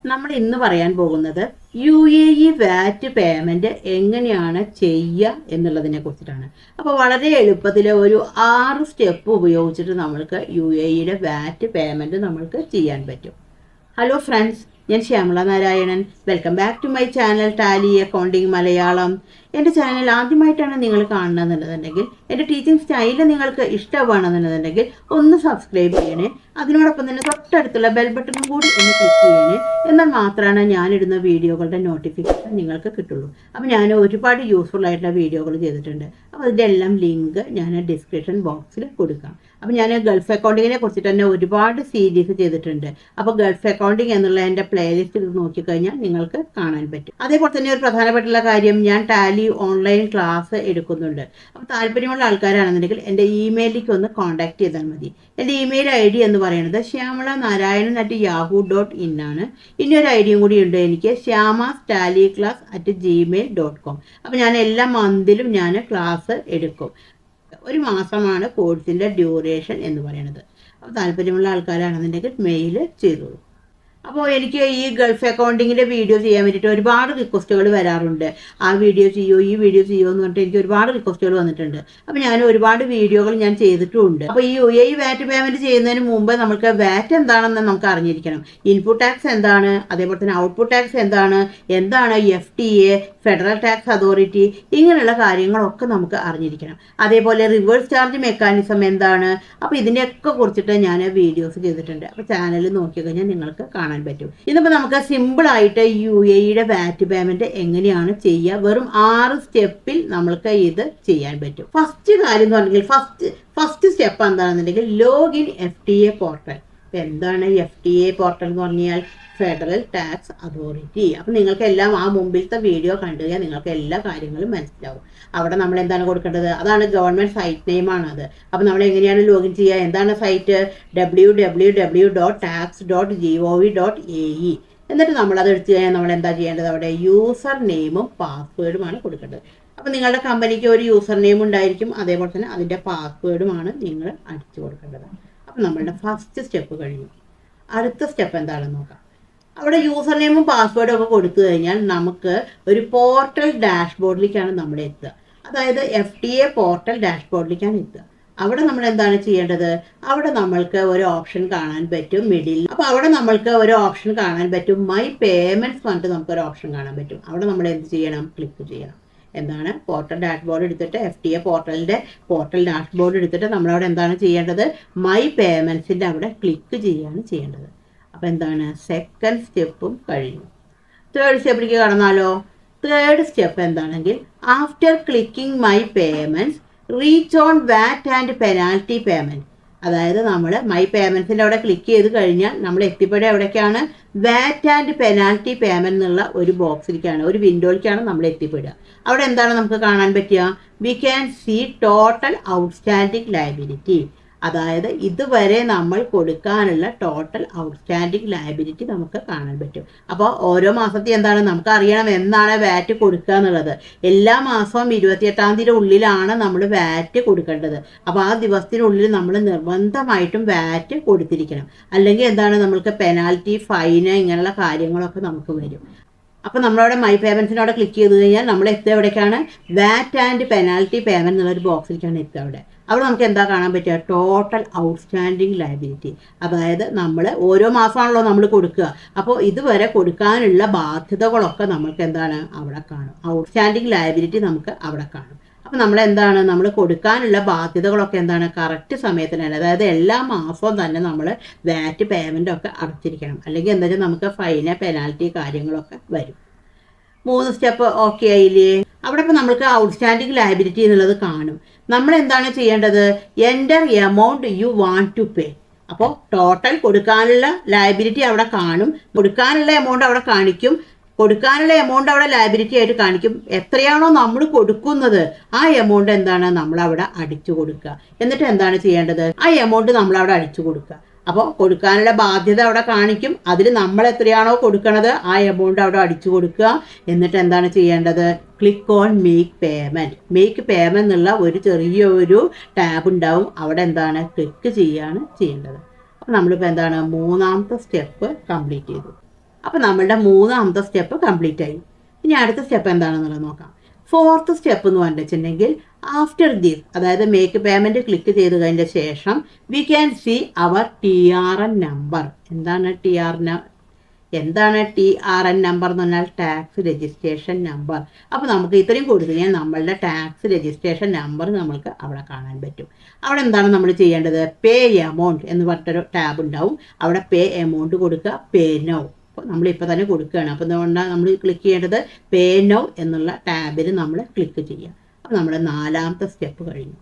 നമ്മൾ ഇന്ന് പറയാൻ പോകുന്നത് VAT പേയ്മെന്റ് എങ്ങനെയാണ് ചെയ്യുക എന്നുള്ളതിനെ കുറിച്ചിട്ടാണ്. അപ്പോൾ വളരെ എളുപ്പത്തിൽ ഒരു 6 സ്റ്റെപ്പ് ഉപയോഗിച്ചിട്ട് നമ്മൾക്ക് VAT പേയ്മെന്റ് നമ്മൾക്ക് ചെയ്യാൻ പറ്റും. ഹലോ ഫ്രണ്ട്സ്, ഞാൻ Shyamala Narayanan. Welcome back to my channel Tally accounting Malayalam. എൻ്റെ ചാനൽ ആദ്യമായിട്ടാണ് നിങ്ങൾ കാണുന്നതെന്നുണ്ടെങ്കിൽ, എൻ്റെ ടീച്ചിങ് സ്റ്റൈല് നിങ്ങൾക്ക് ഇഷ്ടമാണെന്നുണ്ടെങ്കിൽ ഒന്ന് സബ്സ്ക്രൈബ് ചെയ്യണേ. അതിനോടൊപ്പം തന്നെ തൊട്ടടുത്തുള്ള ബെൽ ബട്ടണും കൂടി ഒന്ന് ക്ലിക്ക് ചെയ്യണേ. എന്നാൽ മാത്രമാണ് ഞാനിടുന്ന വീഡിയോകളുടെ നോട്ടിഫിക്കേഷൻ നിങ്ങൾക്ക് കിട്ടുള്ളൂ. അപ്പോൾ ഞാൻ ഒരുപാട് യൂസ്ഫുൾ ആയിട്ടുള്ള വീഡിയോകൾ ചെയ്തിട്ടുണ്ട്. അപ്പോൾ അതിൻ്റെ എല്ലാം ലിങ്ക് ഞാൻ ഡിസ്ക്രിപ്ഷൻ ബോക്സിൽ കൊടുക്കാം. അപ്പോൾ ഞാൻ ഗൾഫ് അക്കൗണ്ടിങ്ങിനെ കുറിച്ചിട്ട് തന്നെ ഒരുപാട് സീരീസ് ചെയ്തിട്ടുണ്ട്. അപ്പോൾ ഗൾഫ് അക്കൗണ്ടിങ് എന്നുള്ള എൻ്റെ പ്ലേലിസ്റ്റ് നോക്കിക്കഴിഞ്ഞാൽ നിങ്ങൾക്ക് കാണാൻ പറ്റും. അതേപോലെ തന്നെ ഒരു പ്രധാനപ്പെട്ടുള്ള കാര്യം, ഞാൻ ടാലി ഓൺലൈൻ ക്ലാസ് എടുക്കുന്നുണ്ട്. അപ്പോൾ താല്പര്യമുള്ള ആൾക്കാരാണെന്നുണ്ടെങ്കിൽ എൻ്റെ ഇമെയിലേക്ക് ഒന്ന് കോൺടാക്ട് ചെയ്താൽ മതി. എൻ്റെ ഇമെയിൽ ID എന്ന് പറയുന്നത് shyamala.narayanan@yahoo.in ആണ്. ഇനി ഒരു ഐഡിയും കൂടി ഉണ്ട് എനിക്ക്, shyamastalieclass@gmail.com. അപ്പോൾ ഞാൻ എല്ലാ മന്തിലും ഞാൻ ക്ലാസ് എടുക്കും. 1 മാസമാണ് കോഴ്സിൻ്റെ ഡ്യൂറേഷൻ എന്ന് പറയുന്നത്. അപ്പോൾ താല്പര്യമുള്ള ആൾക്കാരാണെന്നുണ്ടെങ്കിൽ മെയിൽ ചെയ്തോളൂ. അപ്പോൾ എനിക്ക് ഈ ഗൾഫ് അക്കൗണ്ടിങ്ങിൻ്റെ വീഡിയോ ചെയ്യാൻ വേണ്ടിയിട്ട് ഒരുപാട് റിക്വസ്റ്റുകൾ വരാറുണ്ട്. ആ വീഡിയോ ചെയ്യൂ, ഈ വീഡിയോ ചെയ്യൂ എന്ന് പറഞ്ഞിട്ട് എനിക്ക് ഒരുപാട് റിക്വസ്റ്റുകൾ വന്നിട്ടുണ്ട്. അപ്പോൾ ഞാൻ ഒരുപാട് വീഡിയോകൾ ഞാൻ ചെയ്തിട്ടുമുണ്ട്. അപ്പോൾ ഈ VAT പേയ്മെൻറ്റ് ചെയ്യുന്നതിന് മുമ്പ് നമുക്ക് VAT എന്താണെന്ന് നമുക്ക് അറിഞ്ഞിരിക്കണം. ഇൻപുട്ട് ടാക്സ് എന്താണ്, അതേപോലെ തന്നെ ഔട്ട്പുട്ട് ടാക്സ് എന്താണ്, FTA, ഫെഡറൽ ടാക്സ് അതോറിറ്റി, ഇങ്ങനെയുള്ള കാര്യങ്ങളൊക്കെ നമുക്ക് അറിഞ്ഞിരിക്കണം. അതേപോലെ റിവേഴ്സ് ചാർജ് മെക്കാനിസം എന്താണ്, അപ്പോൾ ഇതിനെയൊക്കെ കുറിച്ചിട്ട് ഞാൻ വീഡിയോസ് ചെയ്തിട്ടുണ്ട്. അപ്പോൾ ചാനൽ നോക്കിക്കഴിഞ്ഞാൽ നിങ്ങൾക്ക് കാണാൻ പറ്റും. ഇന്നിപ്പോൾ നമുക്ക് സിമ്പിളായിട്ട് VAT പേയ്മെന്റ് എങ്ങനെയാണ് ചെയ്യുക, വെറും 6 സ്റ്റെപ്പിൽ നമ്മൾക്ക് ഇത് ചെയ്യാൻ പറ്റും. ഫസ്റ്റ് കാര്യം എന്ന് പറഞ്ഞെങ്കിൽ ഫസ്റ്റ് സ്റ്റെപ്പ് എന്താണെന്നുണ്ടെങ്കിൽ ലോഗിൻ FTA പോർട്ടൽ. എന്താണ് FTA പോർട്ടൽ എന്ന് പറഞ്ഞാൽ? Federal tax authority. അപ്പം നിങ്ങൾക്ക് എല്ലാം ആ മുമ്പിലത്തെ വീഡിയോ കണ്ടു കഴിഞ്ഞാൽ നിങ്ങൾക്ക് എല്ലാ കാര്യങ്ങളും മനസ്സിലാവും. അവിടെ നമ്മൾ എന്താണ് കൊടുക്കേണ്ടത്, അതാണ് ഗവൺമെൻറ് സൈറ്റ് നെയിമാണ് അത്. അപ്പം നമ്മൾ എങ്ങനെയാണ് ലോഗിൻ ചെയ്യുക, എന്താണ് സൈറ്റ്? www.tax.gov.ae. എന്നിട്ട് നമ്മളത് എടുത്തു കഴിഞ്ഞാൽ നമ്മൾ എന്താ ചെയ്യേണ്ടത്, അവിടെ യൂസർ നെയിമും പാസ്വേഡുമാണ് കൊടുക്കേണ്ടത്. അപ്പം നിങ്ങളുടെ കമ്പനിക്ക് ഒരു യൂസർ നെയിം ഉണ്ടായിരിക്കും, അതേപോലെ തന്നെ അതിൻ്റെ പാസ്വേഡുമാണ് നിങ്ങൾ അടിച്ചു കൊടുക്കേണ്ടത്. അപ്പം നമ്മളുടെ ഫസ്റ്റ് സ്റ്റെപ്പ് കഴിഞ്ഞു. അടുത്ത സ്റ്റെപ്പ് എന്താണെന്ന് നോക്കാം. അവിടെ യൂസർ നെയിമും പാസ്വേഡും ഒക്കെ കൊടുത്തു കഴിഞ്ഞാൽ നമുക്ക് ഒരു പോർട്ടൽ ഡാഷ്ബോർഡിലേക്കാണ് നമ്മൾ എത്തുക. അതായത് FTA പോർട്ടൽ ഡാഷ്ബോർഡിലേക്കാണ് എത്തുക. അവിടെ നമ്മൾ എന്താണ് ചെയ്യേണ്ടത്, അവിടെ നമ്മൾക്ക് ഒരു ഓപ്ഷൻ കാണാൻ പറ്റും മിഡിൽ. അപ്പോൾ അവിടെ നമ്മൾക്ക് ഒരു ഓപ്ഷൻ കാണാൻ പറ്റും, മൈ പേയ്മെന്റ്സ് പറഞ്ഞിട്ട് നമുക്കൊരു ഓപ്ഷൻ കാണാൻ പറ്റും. അവിടെ നമ്മൾ എന്ത് ചെയ്യണം, ക്ലിക്ക് ചെയ്യണം. എന്താണ്, പോർട്ടൽ ഡാഷ്ബോർഡ് എടുത്തിട്ട് FTA പോർട്ടലിൻ്റെ പോർട്ടൽ ഡാഷ്ബോർഡ് എടുത്തിട്ട് നമ്മളവിടെ എന്താണ് ചെയ്യേണ്ടത്, മൈ പേയ്മെന്റ്സിൻ്റെ അവിടെ ക്ലിക്ക് ചെയ്യുകയാണ് ചെയ്യേണ്ടത്. അപ്പോൾ എന്താണ്, സെക്കൻഡ് സ്റ്റെപ്പും കഴിഞ്ഞു. തേർഡ് സ്റ്റെപ്പിലേക്ക് കടന്നാലോ. തേർഡ് സ്റ്റെപ്പ് എന്താണെങ്കിൽ, after clicking my payments reach on VAT and penalty payment. അതായത് നമ്മൾ മൈ പേയ്മെൻറ്റ്സിൻ്റെ അവിടെ ക്ലിക്ക് ചെയ്ത് കഴിഞ്ഞാൽ നമ്മൾ എത്തിപ്പെടുക എവിടേക്കാണ്, VAT ആൻഡ് പെനാൽറ്റി പേയ്മെൻറ്റ് എന്നുള്ള ഒരു ബോക്സിലേക്കാണ്, ഒരു വിൻഡോയിലേക്കാണ് നമ്മൾ എത്തിപ്പെടുക. അവിടെ എന്താണ് നമുക്ക് കാണാൻ പറ്റുക, we can see total outstanding liability. അതായത് ഇതുവരെ നമ്മൾ കൊടുക്കാനുള്ള ടോട്ടൽ ഔട്ട്സ്റ്റാൻഡിങ് ലയബിലിറ്റി നമുക്ക് കാണാൻ പറ്റും. അപ്പോൾ ഓരോ മാസത്തെ എന്താണ് നമുക്ക് അറിയണം എന്നാണ് VAT കൊടുക്കുക എന്നുള്ളത്. എല്ലാ മാസവും 28-ാം തീയതിയുടെ ഉള്ളിലാണ് നമ്മൾ VAT കൊടുക്കേണ്ടത്. അപ്പോൾ ആ ദിവസത്തിനുള്ളിൽ നമ്മൾ നിർബന്ധമായിട്ടും VAT കൊടുത്തിരിക്കണം. അല്ലെങ്കിൽ എന്താണ്, നമ്മൾക്ക് പെനാൽറ്റി, ഫൈന്, ഇങ്ങനെയുള്ള കാര്യങ്ങളൊക്കെ നമുക്ക് വരും. അപ്പോൾ നമ്മളവിടെ മൈ പേയ്മെൻറ്റ്സിനോടെ ക്ലിക്ക് ചെയ്ത് കഴിഞ്ഞാൽ നമ്മൾ എത്തുക എവിടേക്കാണ്, VAT ആൻഡ് പെനാൽറ്റി പേയ്മെൻറ്റ് എന്നുള്ളൊരു ബോക്സിലേക്കാണ് എത്തുക. അവിടെ നമുക്ക് എന്താ കാണാൻ പറ്റുക, ടോട്ടൽ ഔട്ട്സ്റ്റാൻഡിങ് ലയബിലിറ്റി. അതായത് നമ്മൾ ഓരോ മാസമാണല്ലോ നമ്മൾ കൊടുക്കുക. അപ്പോൾ ഇതുവരെ കൊടുക്കാനുള്ള ബാധ്യതകളൊക്കെ നമുക്ക് എന്താണ് അവിടെ കാണും, ഔട്ട്സ്റ്റാൻഡിങ് ലയബിലിറ്റി നമുക്ക് അവിടെ കാണും. അപ്പോൾ നമ്മളെന്താണ്, നമ്മൾ കൊടുക്കാനുള്ള ബാധ്യതകളൊക്കെ എന്താണ് കറക്റ്റ് സമയത്തിന് തന്നെ, അതായത് എല്ലാ മാസവും തന്നെ നമ്മൾ VAT പേയ്മെൻ്റ് ഒക്കെ അടച്ചിരിക്കണം. അല്ലെങ്കിൽ എന്താ വെച്ചാൽ നമുക്ക് ഫൈന്, പെനാൽറ്റി കാര്യങ്ങളൊക്കെ വരും. 3 സ്റ്റെപ്പ് ഓക്കെ ആയില്ലേ. അവിടെ ഇപ്പോൾ നമുക്ക് ഔട്ട്സ്റ്റാൻഡിങ് ലയബിലിറ്റി എന്നുള്ളത് കാണും. നമ്മൾ എന്താണ് ചെയ്യേണ്ടത്, enter amount you want to pay. അപ്പോൾ ടോട്ടൽ കൊടുക്കാനുള്ള ലയബിലിറ്റി അവിടെ കാണും, കൊടുക്കാനുള്ള എമൗണ്ട് അവിടെ കാണിക്കും, കൊടുക്കാനുള്ള എമൗണ്ട് അവിടെ ലയബിലിറ്റി ആയിട്ട് കാണിക്കും. എത്രയാണോ നമ്മൾ കൊടുക്കുന്നത് ആ എമൗണ്ട് എന്താണ് നമ്മളവിടെ അടിച്ചു കൊടുക്കുക. എന്നിട്ട് എന്താണ് ചെയ്യേണ്ടത്, ആ എമൗണ്ട് നമ്മളവിടെ അടിച്ചു കൊടുക്കുക. അപ്പോൾ കൊടുക്കാനുള്ള ബാധ്യത അവിടെ കാണിക്കും, അതിൽ നമ്മൾ എത്രയാണോ കൊടുക്കുന്നത് ആ എമൗണ്ട് അവിടെ അടിച്ചു കൊടുക്കുക. എന്നിട്ട് എന്താണ് ചെയ്യേണ്ടത്, click on make payment. Make payment എന്നുള്ള ഒരു ചെറിയൊരു ടാബ് ഉണ്ടാവും, അവിടെ എന്താണ് ക്ലിക്ക് ചെയ്യുകയാണ് ചെയ്യേണ്ടത്. അപ്പോൾ നമ്മളിപ്പോൾ എന്താണ് 3ാമത്തെ സ്റ്റെപ്പ് കംപ്ലീറ്റ് ചെയ്തു. അപ്പോൾ നമ്മളുടെ മൂന്നാമത്തെ സ്റ്റെപ്പ് കംപ്ലീറ്റ് ആയി. ഇനി അടുത്ത സ്റ്റെപ്പ് എന്താണെന്നുള്ളത് നോക്കാം. ഫോർത്ത് സ്റ്റെപ്പ് എന്ന് പറഞ്ഞിട്ടുണ്ടെങ്കിൽ ആഫ്റ്റർ ദിസ്, അതായത് മേക്ക് പേയ്മെൻറ്റ് ക്ലിക്ക് ചെയ്ത് കഴിഞ്ഞ ശേഷം we can see our TRN number. എന്താണ് TRN നമ്പർ എന്ന് പറഞ്ഞാൽ ടാക്സ് രജിസ്ട്രേഷൻ നമ്പർ. അപ്പോൾ നമുക്ക് ഇത്രയും കൊടുത്തു കഴിഞ്ഞാൽ നമ്മളുടെ ടാക്സ് രജിസ്ട്രേഷൻ നമ്പർ നമ്മൾക്ക് അവിടെ കാണാൻ പറ്റും. അവിടെ എന്താണ് നമ്മൾ ചെയ്യേണ്ടത്? പേ എമൗണ്ട് എന്ന് പറഞ്ഞിട്ടൊരു ടാബ് ഉണ്ടാവും. അവിടെ പേ എമൗണ്ട് കൊടുക്കുക, പേ നൗ. അപ്പോൾ നമ്മളിപ്പോൾ തന്നെ കൊടുക്കുകയാണ്. അപ്പോൾ അതുകൊണ്ടാണ് നമ്മൾ ക്ലിക്ക് ചെയ്യേണ്ടത് പേ നൗ എന്നുള്ള ടാബിൽ നമ്മൾ ക്ലിക്ക് ചെയ്യുക. അപ്പോൾ നമ്മുടെ നാലാമത്തെ സ്റ്റെപ്പ് കഴിഞ്ഞു.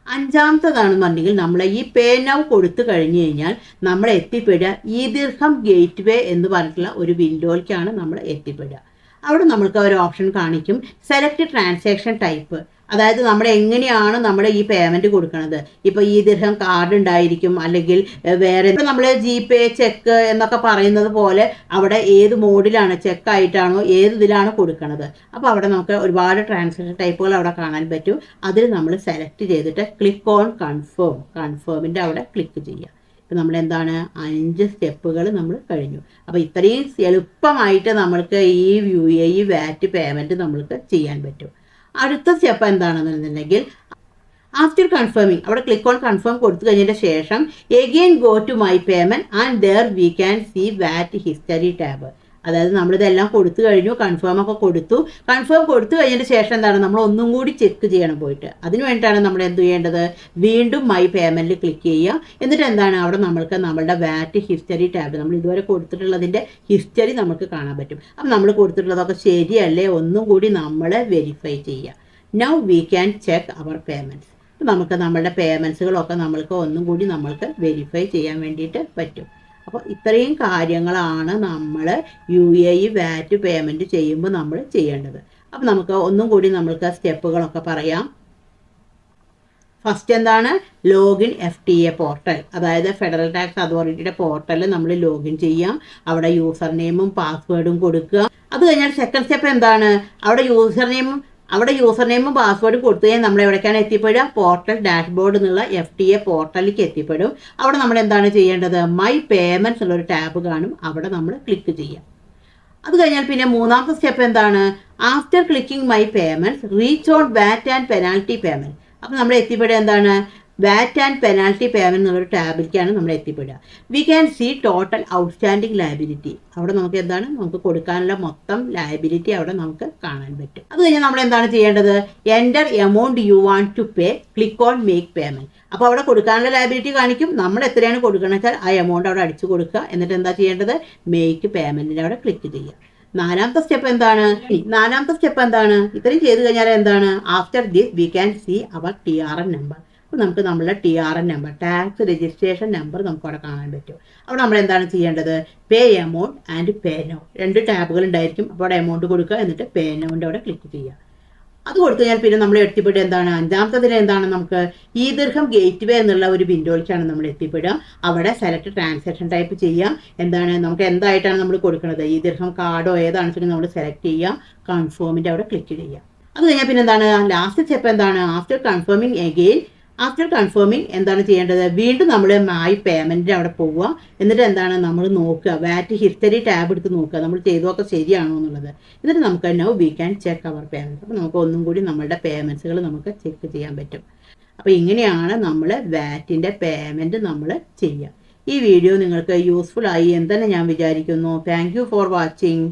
അഞ്ചാമത്തേതാണെന്നുണ്ടെങ്കിൽ നമ്മൾ ഈ പേ നൗ കൊടുത്തു കഴിഞ്ഞ് കഴിഞ്ഞാൽ നമ്മൾ എത്തിപ്പെടുക ഈ ദിർഹം ഗേറ്റ് വേ എന്ന് പറഞ്ഞിട്ടുള്ള ഒരു വിൻഡോയിലേക്കാണ് നമ്മൾ എത്തിപ്പെടുക. അവിടെ നമ്മൾക്ക് ഒരു ഓപ്ഷൻ കാണിക്കും, സെലക്ട് ട്രാൻസാക്ഷൻ ടൈപ്പ്. അതായത് നമ്മൾ എങ്ങനെയാണ് നമ്മൾ ഈ പേയ്മെൻറ്റ് കൊടുക്കുന്നത്. ഇപ്പോൾ ഈ ദിർഹം കാർഡ് ഉണ്ടായിരിക്കും, അല്ലെങ്കിൽ വേറെ നമ്മൾ GPay, ചെക്ക് എന്നൊക്കെ പറയുന്നത് പോലെ അവിടെ ഏത് മോഡിലാണ്, ചെക്കായിട്ടാണോ ഏത് ഇതിലാണ് കൊടുക്കുന്നത്. അപ്പോൾ അവിടെ നമുക്ക് ഒരുപാട് ട്രാൻസാക്ഷൻ ടൈപ്പുകൾ അവിടെ കാണാൻ പറ്റും. അതിൽ നമ്മൾ സെലക്ട് ചെയ്തിട്ട് ക്ലിക്ക് ഓൺ കൺഫേമിൻ്റെ അവിടെ ക്ലിക്ക് ചെയ്യുക. ഇപ്പം നമ്മൾ എന്താണ് 5 സ്റ്റെപ്പുകൾ നമ്മൾ കഴിഞ്ഞു. അപ്പോൾ ഇത്രയും എളുപ്പമായിട്ട് നമ്മൾക്ക് ഈ UAE VAT പേയ്മെൻറ്റ് നമ്മൾക്ക് ചെയ്യാൻ പറ്റും. അടുത്ത സ്റ്റെപ്പ് എന്താണെന്നുണ്ടെങ്കിൽ ആഫ്റ്റർ കൺഫേമിങ് അവിടെ ക്ലിക്ക് ഓൺ കൺഫേം കൊടുത്തു കഴിഞ്ഞതിന് ശേഷം again go to my payment and there we can see VAT history tab. അതായത് നമ്മളിതെല്ലാം കൊടുത്തു കഴിഞ്ഞു, കൺഫേം ഒക്കെ കൊടുത്തു. കൺഫേം കൊടുത്തു കഴിഞ്ഞതിന് ശേഷം എന്താണ് നമ്മൾ ഒന്നും കൂടി ചെക്ക് ചെയ്യണം പോയിട്ട്. അതിന് വേണ്ടിയിട്ടാണ് നമ്മൾ എന്ത് ചെയ്യേണ്ടത്? വീണ്ടും മൈ പേയ്മെൻറ്റിൽ ക്ലിക്ക് ചെയ്യുക. എന്നിട്ട് എന്താണ് അവിടെ നമ്മൾക്ക് നമ്മളുടെ വാറ്റ് ഹിസ്റ്ററി ടാബ്, നമ്മൾ ഇതുവരെ കൊടുത്തിട്ടുള്ളതിൻ്റെ ഹിസ്റ്ററി നമുക്ക് കാണാൻ പറ്റും. അപ്പം നമ്മൾ കൊടുത്തിട്ടുള്ളതൊക്കെ ശരിയല്ലേ ഒന്നും കൂടി നമ്മൾ വെരിഫൈ ചെയ്യുക. Now we can check our payments. നമുക്ക് നമ്മളുടെ പേയ്മെൻറ്റ്സുകളൊക്കെ നമ്മൾക്ക് ഒന്നും കൂടി നമ്മൾക്ക് വെരിഫൈ ചെയ്യാൻ വേണ്ടിയിട്ട് പറ്റും. അപ്പോൾ ഇത്രയും കാര്യങ്ങളാണ് നമ്മൾ UAE VAT പേയ്മെൻറ്റ് ചെയ്യുമ്പോൾ നമ്മൾ ചെയ്യേണ്ടത്. അപ്പോൾ നമുക്ക് ഒന്നും കൂടി നമ്മൾക്ക് സ്റ്റെപ്പുകളൊക്കെ പറയാം. ഫസ്റ്റ് എന്താണ്? ലോഗിൻ FTA പോർട്ടൽ, അതായത് ഫെഡറൽ ടാക്സ് അതോറിറ്റിയുടെ പോർട്ടലിൽ നമ്മൾ ലോഗിൻ ചെയ്യാം. അവിടെ യൂസർ നെയിമും പാസ്വേഡും കൊടുക്കുക. അത് കഴിഞ്ഞാൽ സെക്കൻഡ് സ്റ്റെപ്പ് എന്താണ്? അവിടെ യൂസർ നെയിമും പാസ്വേഡും കൊടുത്തു കഴിഞ്ഞാൽ നമ്മൾ എവിടേക്കാണ് എത്തിപ്പെടുക? പോർട്ടൽ ഡാഷ്ബോർഡ് എന്നുള്ള FTA പോർട്ടലിലേക്ക് എത്തിപ്പെടും. അവിടെ നമ്മൾ എന്താണ് ചെയ്യേണ്ടത്? മൈ പേയ്മെൻറ്റ്സ് ഉള്ളൊരു ടാബ് കാണും, അവിടെ നമ്മൾ ക്ലിക്ക് ചെയ്യാം. അത് കഴിഞ്ഞാൽ പിന്നെ മൂന്നാമത്തെ സ്റ്റെപ്പ് എന്താണ്? After clicking my payments reach on VAT and penalty payment. അപ്പോൾ നമ്മൾ എത്തിപ്പെടുക എന്താണ്? വാറ്റ് ആൻഡ് പെനാൽറ്റി പേയ്മെൻറ്റ് എന്നുള്ളൊരു ടാബിലേക്കാണ് നമ്മൾ എത്തിപ്പെടുക. We can see total outstanding liability. അവിടെ നമുക്ക് എന്താണ്? നമുക്ക് കൊടുക്കാനുള്ള മൊത്തം ലയബിലിറ്റി അവിടെ നമുക്ക് കാണാൻ പറ്റും. അത് കഴിഞ്ഞാൽ നമ്മൾ എന്താണ് ചെയ്യേണ്ടത്? Enter amount you want to pay, click on make payment. അപ്പോൾ അവിടെ കൊടുക്കാനുള്ള ലയബിലിറ്റി കാണിക്കും. നമ്മൾ എത്രയാണ് കൊടുക്കണമെന്ന് വെച്ചാൽ ആ എമൗണ്ട് അവിടെ അടിച്ചു കൊടുക്കുക. എന്നിട്ട് എന്താ ചെയ്യേണ്ടത്? മേക്ക് പേയ്മെൻറ്റിൻ്റെ അവിടെ ക്ലിക്ക് ചെയ്യുക. നാലാമത്തെ സ്റ്റെപ്പ് എന്താണ്? ഇത്രയും ചെയ്ത് കഴിഞ്ഞാൽ എന്താണ്? After this we can see our TRN number. അപ്പോൾ നമുക്ക് നമ്മളുടെ TRN number, tax registration number നമുക്ക് അവിടെ കാണാൻ പറ്റും. അവിടെ നമ്മൾ എന്താണ് ചെയ്യേണ്ടത്? Pay amount and pay now, 2 ടാബുകൾ ഉണ്ടായിരിക്കും. അപ്പോൾ അവിടെ എമൗണ്ട് കൊടുക്കുക, എന്നിട്ട് പേ നൗൻ്റെ അവിടെ ക്ലിക്ക് ചെയ്യുക. അത് കൊടുത്തു കഴിഞ്ഞാൽ പിന്നെ നമ്മൾ എത്തിപ്പെടുക എന്താണ്? അഞ്ചാമത്തതിന് എന്താണ്? നമുക്ക് ഈ ദിർഹം ഗേറ്റ് വേ എന്നുള്ള ഒരു വിൻഡോയിലേക്കാണ് നമ്മൾ എത്തിപ്പെടുക. അവിടെ സെലക്ട് ട്രാൻസാക്ഷൻ ടൈപ്പ് ചെയ്യുക. എന്താണ് നമുക്ക് എന്തായിട്ടാണ് നമ്മൾ കൊടുക്കുന്നത്? ഈ ദിർഹം കാർഡോ ഏതാണെന്ന് വെച്ചാൽ നമ്മൾ സെലക്ട് ചെയ്യുക, കൺഫേമിൻ്റെ അവിടെ ക്ലിക്ക് ചെയ്യുക. അത് കഴിഞ്ഞാൽ പിന്നെ എന്താണ്? ലാസ്റ്റ് സ്റ്റെപ്പ് എന്താണ്? ആഫ്റ്റർ കൺഫേമിങ് എന്താണ് ചെയ്യേണ്ടത്? വീണ്ടും നമ്മൾ മൈ പേയ്മെൻറ്റിൻ്റെ അവിടെ പോവുക. എന്നിട്ട് എന്താണ് നമ്മൾ നോക്കുക? വാറ്റ് ഹിസ്റ്ററി ടാബ് എടുത്ത് നോക്കുക, നമ്മൾ ചെയ്തതൊക്കെ ശരിയാണോ എന്നുള്ളത്. എന്നിട്ട് നമുക്ക് now we can check our payments. അപ്പോൾ നമുക്ക് ഒന്നും കൂടി നമ്മളുടെ പേയ്മെൻറ്റ്സുകൾ നമുക്ക് ചെക്ക് ചെയ്യാൻ പറ്റും. അപ്പോൾ ഇങ്ങനെയാണ് നമ്മൾ വാറ്റിൻ്റെ പേയ്മെൻറ്റ് നമ്മൾ ചെയ്യുക. ഈ വീഡിയോ നിങ്ങൾക്ക് യൂസ്ഫുൾ ആയി എന്ന് തന്നെ ഞാൻ വിചാരിക്കുന്നു. Thank you for watching.